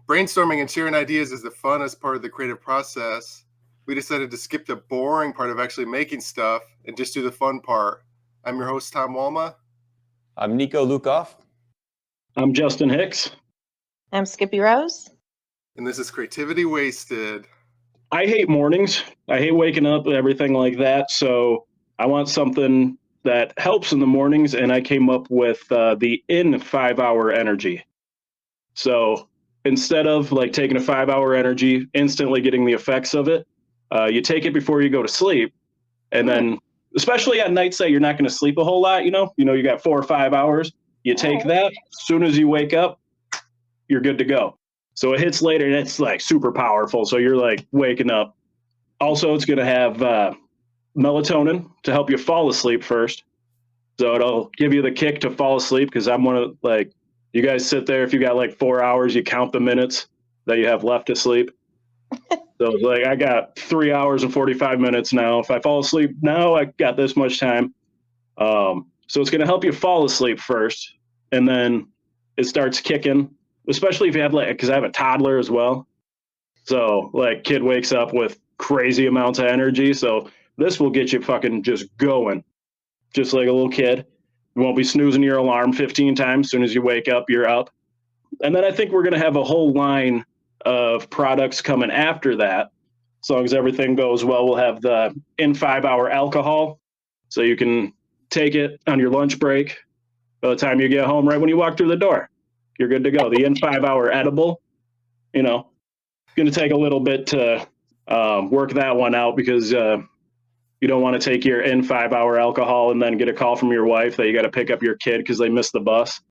Brainstorming and sharing ideas is the funnest part of the creative process. We decided to skip the boring part of actually making stuff and just do the fun part. I'm your host, Tom Walma. I'm Nico Lukoff. I'm Justin Hicks. I'm Skippy Rose. And this is Creativity Wasted. I hate mornings. I hate waking up and everything like that. So I want something that helps in the mornings. And I came up with the in 5 hour energy. So instead of like taking a 5 hour energy, instantly getting the effects of it, you take it before you go to sleep. And then, especially at nights that you're not going to sleep a whole lot, you got 4 or 5 hours. You take that, as soon as you wake up, you're good to go. So it hits later and it's like super powerful. So you're like waking up. Also, it's going to have melatonin to help you fall asleep first. So it'll give you the kick to fall asleep, because I'm one of like, you guys sit there, if you got like 4 hours, you count the minutes that you have left to sleep. So it's like, I got 3 hours and 45 minutes now. If I fall asleep now, I got this much time. So it's going to help you fall asleep first. And then it starts kicking, especially if you have because I have a toddler as well. So like kid wakes up with crazy amounts of energy. So this will get you fucking just going, just like a little kid. You won't be snoozing your alarm 15 times. As soon as you wake up, you're up. And then I think we're going to have a whole line of products coming after that. As long as everything goes well, we'll have the in 5 hour alcohol. So you can take it on your lunch break. By the time you get home, right when you walk through the door, you're good to go. The in 5 hour edible, it's going to take a little bit to work that one out, because you don't want to take your in 5 hour alcohol and then get a call from your wife that you got to pick up your kid because they missed the bus.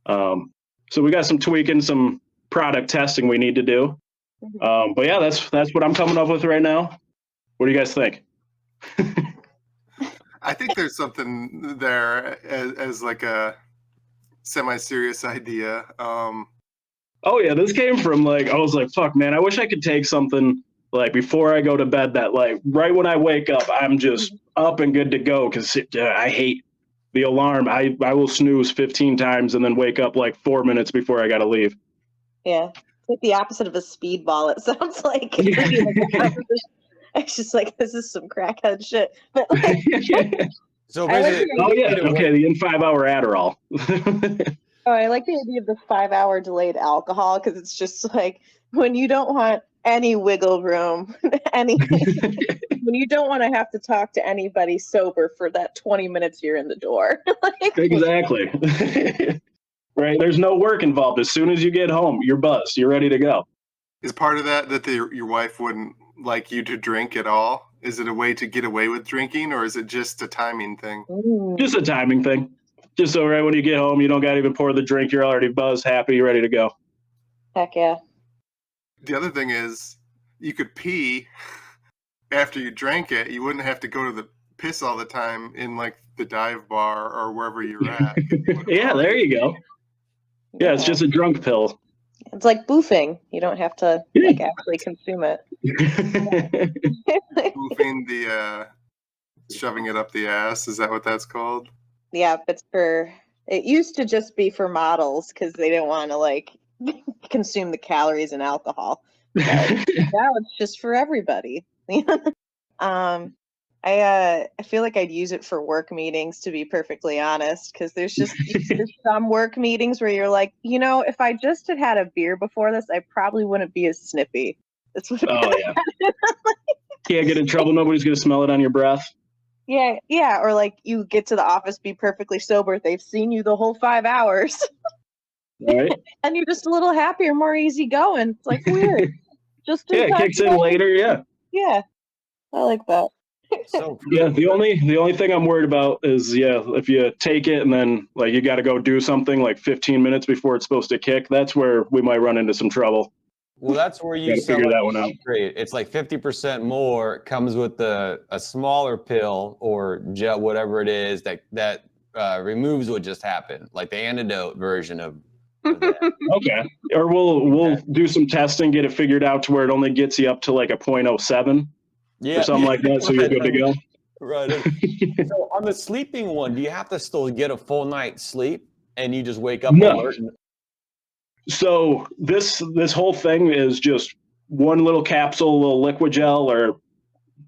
So we got some tweaking, some product testing we need to do. But yeah, that's what I'm coming up with right now. What do you guys think? I think there's something there as like a semi-serious idea. Oh yeah, this came from I was like, fuck man, I wish I could take something like before I go to bed that like right when I wake up, I'm just up and good to go, because I hate the alarm. I will snooze 15 times and then wake up like 4 minutes before I got to leave. Yeah, it's like the opposite of a speedball. It sounds like. It's just like, this is some crackhead shit. But So basically, the in 5 hour Adderall. I like the idea of the 5 hour delayed alcohol, because it's just like when you don't want any wiggle room, when you don't want to have to talk to anybody sober for that 20 minutes you're in the door. Exactly. Right. There's no work involved. As soon as you get home, you're buzzed. You're ready to go. Is part of that your wife wouldn't like you to drink at all? Is it a way to get away with drinking, or is it just a timing thing? Just a timing thing. Just so right when you get home, you don't got to even pour the drink. You're already buzzed, happy, ready to go. Heck yeah. The other thing is, you could pee after you drank it. You wouldn't have to go to the piss all the time in like the dive bar or wherever you're at. Yeah, there you go. Yeah, it's just a drunk pill. It's like boofing. You don't have to actually consume it. Boofing, the shoving it up the ass. Is that what that's called? Yeah, it used to just be for models, because they didn't want to consume the calories and alcohol. But now it's just for everybody. I feel like I'd use it for work meetings, to be perfectly honest, because there's some work meetings where you're like, if I just had a beer before this, I probably wouldn't be as snippy. That's what. Oh yeah. Can't get in trouble. Nobody's gonna smell it on your breath. Yeah. Or like you get to the office, be perfectly sober. They've seen you the whole 5 hours. Right. And you're just a little happier, more easygoing. It's like weird. Just it kicks in later. Yeah. Yeah, I like that. So yeah, the only thing I'm worried about is if you take it and then you got to go do something like 15 minutes before it's supposed to kick. That's where we might run into some trouble. Well, that's where you figure that one out. It's like 50% more comes with a smaller pill or gel, whatever it is that removes what just happened, like the antidote version of that. Okay. Or we'll do some testing, get it figured out to where it only gets you up to like a 0.07. Or something like that, so you're good to go. Right. So on the sleeping one, do you have to still get a full night's sleep and you just wake up alert? So this whole thing is just one little capsule, a little liquid gel or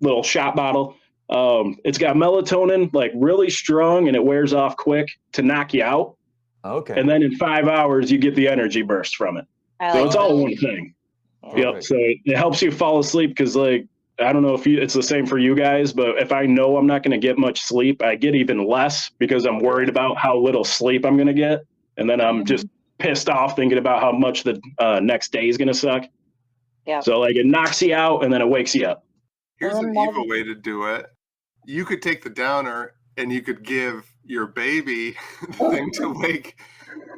little shot bottle. It's got melatonin, like really strong, and it wears off quick to knock you out. Okay. And then in 5 hours, you get the energy burst from it. So it's all one thing. Yep. So it helps you fall asleep because, like, I don't know if it's the same for you guys, but if I know I'm not going to get much sleep, I get even less because I'm worried about how little sleep I'm going to get. And then I'm just pissed off thinking about how much the next day is going to suck. Yeah. So, like, it knocks you out and then it wakes you up. Here's an evil way to do it. You could take the downer and you could give your baby the thing to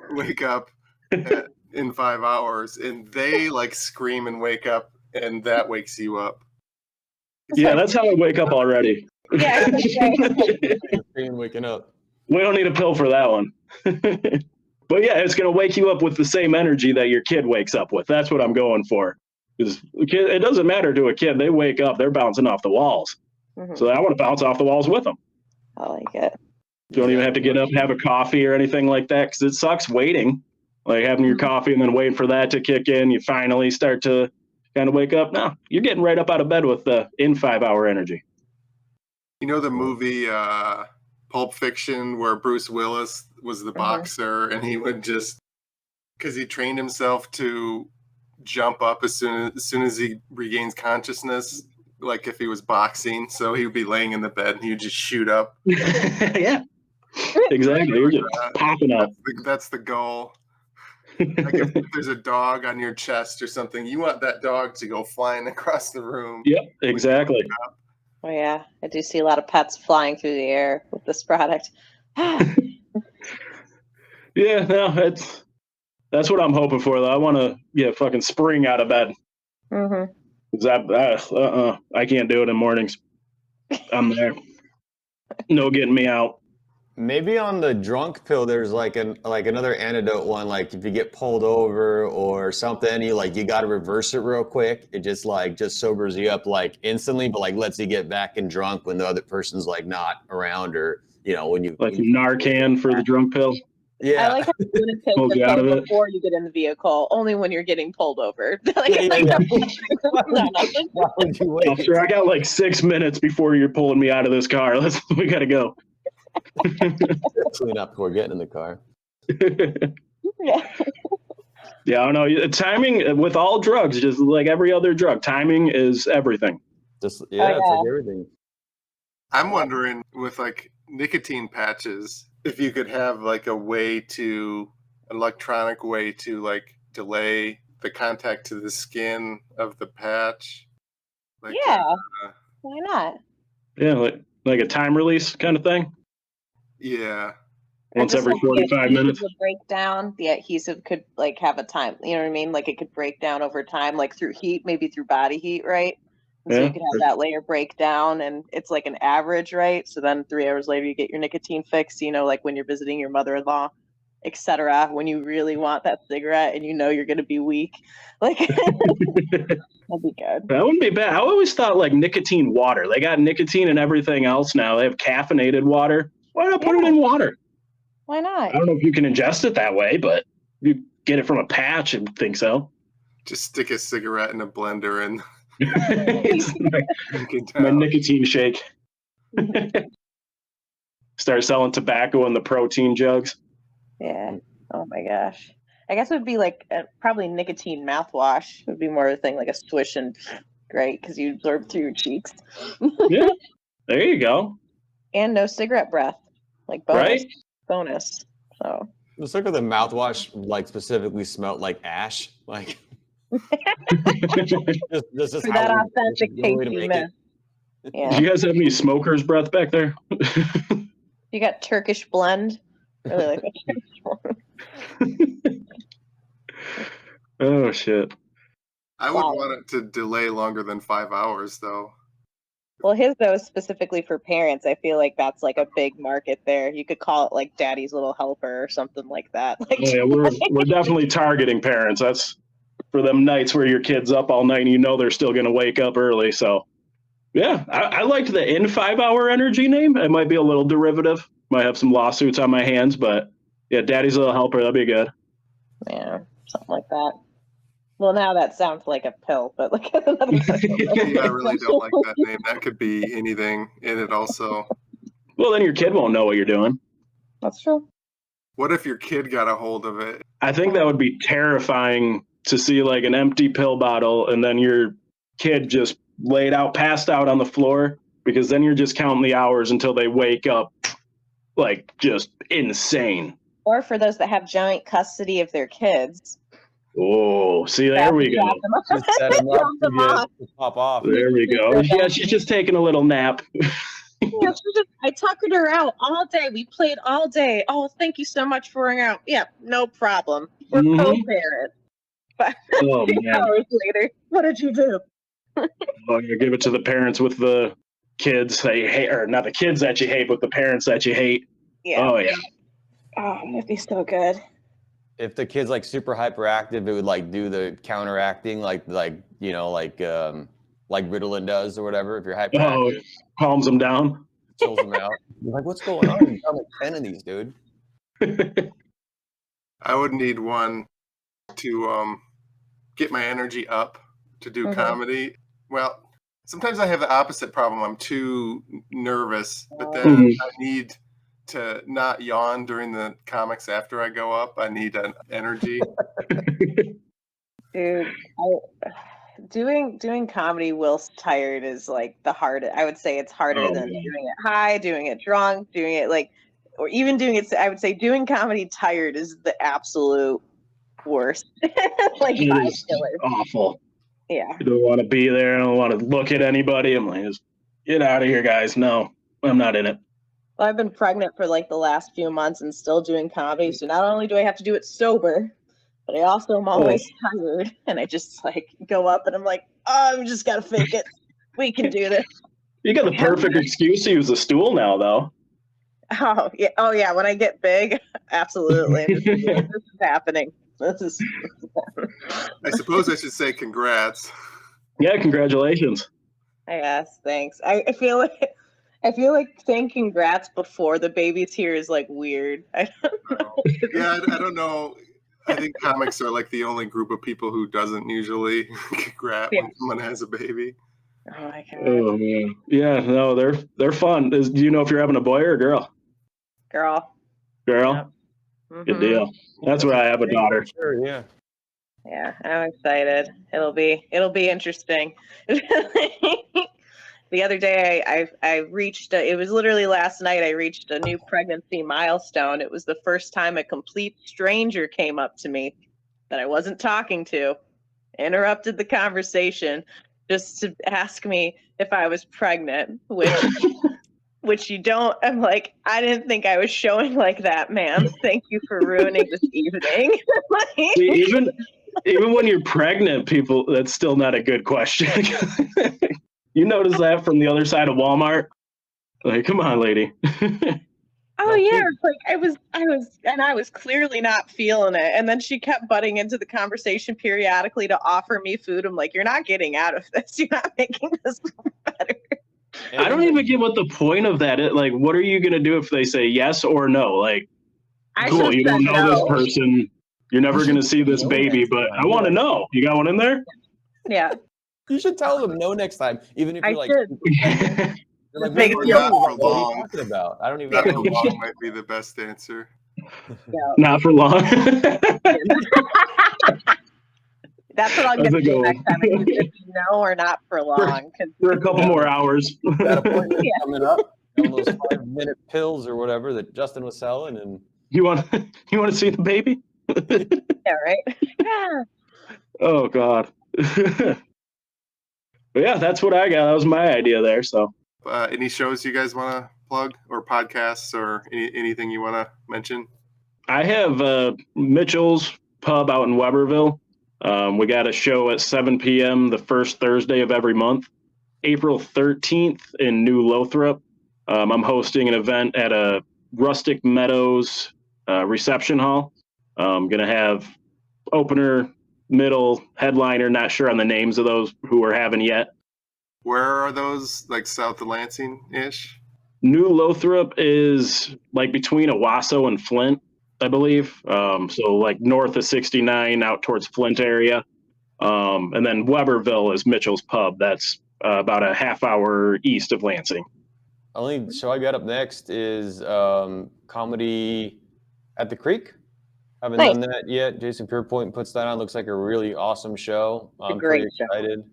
wake up in 5 hours, and they like scream and wake up, and that wakes you up. Yeah, that's how I wake up already. Yeah. Scream waking up. We don't need a pill for that one. But yeah, it's going to wake you up with the same energy that your kid wakes up with. That's what I'm going for. Because it doesn't matter to a kid. They wake up, they're bouncing off the walls. Mhm. So I want to bounce off the walls with them. I like it. You don't even have to get up and have a coffee or anything like that because it sucks waiting. Like having your coffee and then waiting for that to kick in. You finally start to kind of wake up. No, you're getting right up out of bed with the in 5 hour energy. You know the movie Pulp Fiction where Bruce Willis was the boxer, and he would just, because he trained himself to jump up as soon as he regains consciousness, like if he was boxing. So he would be laying in the bed and he would just shoot up. Yeah, exactly. You're just popping up. That's the goal. Like if there's a dog on your chest or something, you want that dog to go flying across the room. Yep, exactly. Oh yeah, I do see a lot of pets flying through the air with this product. Yeah, no, that's what I'm hoping for, though. I want to fucking spring out of bed. Mm-hmm. I can't do it in mornings. I'm there. No getting me out. Maybe on the drunk pill, there's like another antidote one. Like if you get pulled over or something, you got to reverse it real quick. It just sobers you up like instantly, but like lets you get back and drunk when the other person's like not around, or when you like Narcan for the drunk pill. Yeah, I like how you wouldn't take the pill before you get in the vehicle, only when you're getting pulled over. Why would you wait? Officer, I got like 6 minutes before you're pulling me out of this car. We gotta go. Clean up before getting in the car. Yeah, I don't know. Timing with all drugs, just like every other drug, timing is everything. It's like everything. I'm wondering with like nicotine patches, if you could have like an electronic way to like delay the contact to the skin of the patch. Like, why not? Yeah, like a time release kind of thing. Yeah. Once every 45 minutes. Would break down. The adhesive could like have a time. You know what I mean? Like it could break down over time, like through heat, maybe through body heat, right? And so you could have that layer break down, and it's like an average, right? So then 3 hours later, you get your nicotine fix. Like when you're visiting your mother-in-law, etc. When you really want that cigarette and you're going to be weak, like that'd be good. That wouldn't be bad. I always thought like nicotine water. They got nicotine and everything else now. They have caffeinated water. Why not put it in water? Why not? I don't know if you can ingest it that way, but if you get it from a patch, I think so. Just stick a cigarette in a blender and my nicotine shake. Start selling tobacco in the protein jugs. Yeah. Oh my gosh. I guess it would be like probably nicotine mouthwash would be more of a thing, like a swish and great because you absorb through your cheeks. Yeah. There you go. And no cigarette breath. Like bonus. Right? Bonus. So the circle of the mouthwash like specifically smelled like ash. Like this is for how that authentic tasty mess. Yeah. Do you guys have any smoker's breath back there? You got Turkish blend. Really like that. Oh shit. I would want it to delay longer than 5 hours though. Well, his though is specifically for parents. I feel like that's like a big market there. You could call it like Daddy's Little Helper or something like that. Like, yeah, we're definitely targeting parents. That's for them nights where your kid's up all night and they're still going to wake up early. So, yeah, I liked the in 5 hour energy name. It might be a little derivative. Might have some lawsuits on my hands, but yeah, Daddy's Little Helper, that'd be good. Yeah. something like that. Well, now that sounds like a pill, but like another. Yeah, I really don't like that name. That could be anything in it also. Well, then your kid won't know what you're doing. That's true. What if your kid got a hold of it? I think that would be terrifying to see like an empty pill bottle and then your kid just laid out, passed out on the floor, because then you're just counting the hours until they wake up like just insane. Or for those that have joint custody of their kids. Oh, see, there we go. Just set them up to pop off. There we go. Yeah, she's just taking a little nap. Yeah, I tuckered her out all day. We played all day. Oh, thank you so much for hanging out. Yeah, no problem. We're co-parents. 5 hours later, what did you do? Oh, you give it to the parents with the kids that you hate, or not the kids that you hate, but the parents that you hate. Yeah. Oh, yeah. Oh, that'd be so good. If the kid's like super hyperactive, it would like do the counteracting, like Ritalin does or whatever. If you're hyperactive, calms them down, chills them out. You're like, what's going on? You've done like 10 of these, dude. I would need one to get my energy up to do comedy. Well, sometimes I have the opposite problem. I'm too nervous, but then I need to not yawn during the comics after I go up. I need an energy. Dude, doing comedy whilst tired is like the hardest. I would say it's harder than doing it high, doing it drunk, doing it like, or even doing it. I would say doing comedy tired is the absolute worst. Like, it is awful. Yeah. You don't want to be there. I don't want to look at anybody. I'm like, just get out of here, guys. No, I'm not in it. Well, I've been pregnant for like the last few months and still doing comedy. So not only do I have to do it sober, but I also am always tired. And I just like go up and I'm like, oh, I'm just got to fake it. We can do this. You got the perfect excuse to use a stool now, though. Oh, yeah. Oh, yeah. When I get big, absolutely. This is happening. This is I suppose I should say congrats. Yeah, congratulations. Yes, thanks. I feel like saying congrats before the baby's here is like weird. I don't know. Yeah, I don't know. I think comics are like the only group of people who doesn't usually congrat when someone has a baby. Oh my god. Oh man. Yeah, no, they're fun. Do you know if you're having a boy or a girl? Girl. Girl? Yep. Good deal. That's why I have a daughter. Sure, yeah. Yeah, I'm excited. It'll be interesting. The other day I reached it was literally last night I reached a new pregnancy milestone. It was the first time a complete stranger came up to me that I wasn't talking to, interrupted the conversation just to ask me if I was pregnant, which you don't. I'm like, I didn't think I was showing like that, ma'am. Thank you for ruining this evening. See, even when you're pregnant, people, that's still not a good question. You notice that from the other side of Walmart? Like, come on, lady. Oh yeah, it's like I was clearly not feeling it. And then she kept butting into the conversation periodically to offer me food. I'm like, you're not getting out of this. You're not making this better. I don't even get what the point of that is. Like, what are you going to do if they say yes or no? Like, cool, you don't know this person. You're never going to see this baby, but I want to know. You got one in there? Yeah. You should tell them no next time, even if you're like, Yeah. you're like, Make it what feel are you long. talking about? I don't even Not for know. long might be the best answer. Yeah. Not for long. That's what I'll get to do next time. If you know or not for long. For a couple more hours. That appointment coming up. All those 5-minute pills or whatever that Justin was selling, and You want to see the baby? Yeah, right? Yeah. Oh God. But yeah, that's what I got. That was my idea there. So Any shows you guys want to plug, or podcasts, or anything you want to mention? I have Mitchell's Pub out in Weberville. We got a show at 7 p.m. the first Thursday of every month. April 13th in New Lothrop. I'm hosting an event at a Rustic Meadows reception hall. I'm going to have opener, middle, headliner, not sure on the names of those who are having yet. Where are those? Like south of Lansing-ish? New Lothrop is like between Owasso and Flint. I believe. So like north of 69 out towards Flint area. And then Weberville is Mitchell's Pub. That's about a half hour east of Lansing. Only show I got up next is Comedy at the Creek. Haven't Nice. done that yet. Jason Purepoint puts that on. Looks like a really awesome show. I'm great pretty excited.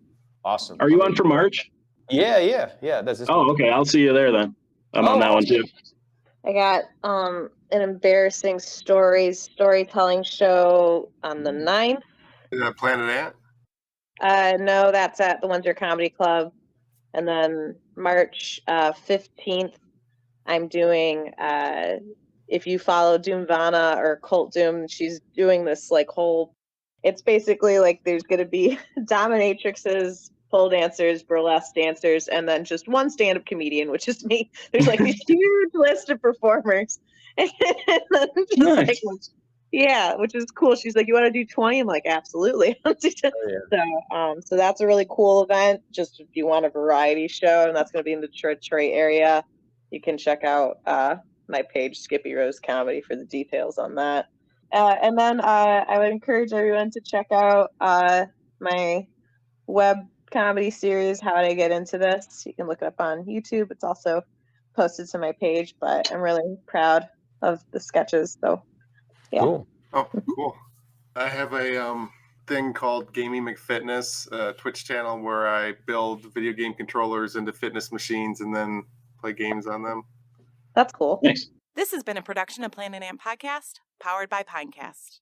Awesome. Are you on for March? Yeah. That's this one. Oh, okay. I'll see you there then. I'm on that one too. I got an embarrassing storytelling show on the 9th. Is that Planet Ant? No, that's at the Windsor Comedy Club. And then March 15th, I'm doing, if you follow Doomvana or Cult Doom, she's doing this like whole, it's basically like there's going to be dominatrixes, pole dancers, burlesque dancers, and then just one stand-up comedian, which is me. There's like this huge list of performers. And then just Nice. like, yeah, which is cool. She's like, "You want to do 20?" I'm like, "Absolutely." So that's a really cool event. Just if you want a variety show, and that's going to be in the Detroit area, you can check out my page, Skippy Rose Comedy, for the details on that. And then I would encourage everyone to check out my web comedy series, How Did I Get Into This? You can look it up on YouTube. It's also posted to my page, but I'm really proud of the sketches. So, yeah. Cool. Oh, cool. I have a thing called Gaming McFitness, a Twitch channel where I build video game controllers into fitness machines and then play games on them. That's cool. Nice. This has been a production of Planet Ant Podcast, powered by Pinecast.